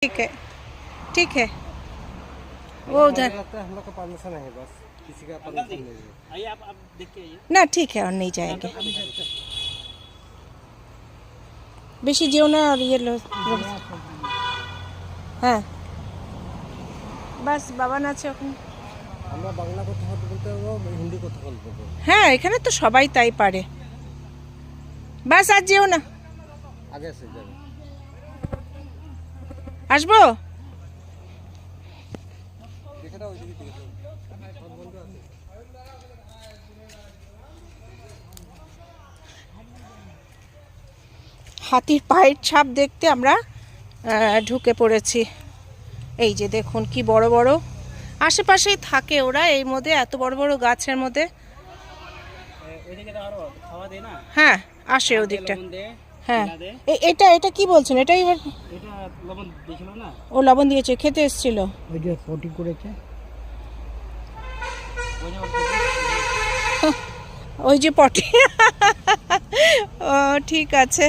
ठीक है ठीक है। वो उधर हम लोग का परमिशन है, बस किसी का परमिशन नहीं है। आइए आप देख के आइए। ना ठीक है और नहीं जाएंगे। বেশি যেও না আর ইয়ে হ্যাঁ বাস বাবা নাচে ওখানে। আমরা বাংলা কথা বলতে পারবো, হিন্দি কথা বলতে পারবো। হ্যাঁ এখানে তো সবাই তাই পারে। বাস আর যেও না, আগে এসে যাবে। আসবো। দেখে দাও ওইদিকে দেখে দাও। হাতির পায়ের ছাপ দেখতে আমরা ঢুকে পড়েছি। এই যে দেখুন কি বড় বড়, আশেপাশেই থাকে ওরা, এই মধ্যে এত বড় বড় গাছের মধ্যে। ওইদিকে তো আরো খাওয়া দেয় না। হ্যাঁ আসে ওদিকটা। লবণ দেয়, হ্যাঁ কেলা দেয়। এটা এটা কি বলছেন? এটাই এবার এটা লবণ দিয়েছিল না। ও লবণ দিয়েছে, খেতে এসেছিল। ওই যে পটি করেছে, ওই যে ওই যে পটি ও ঠিক আছে।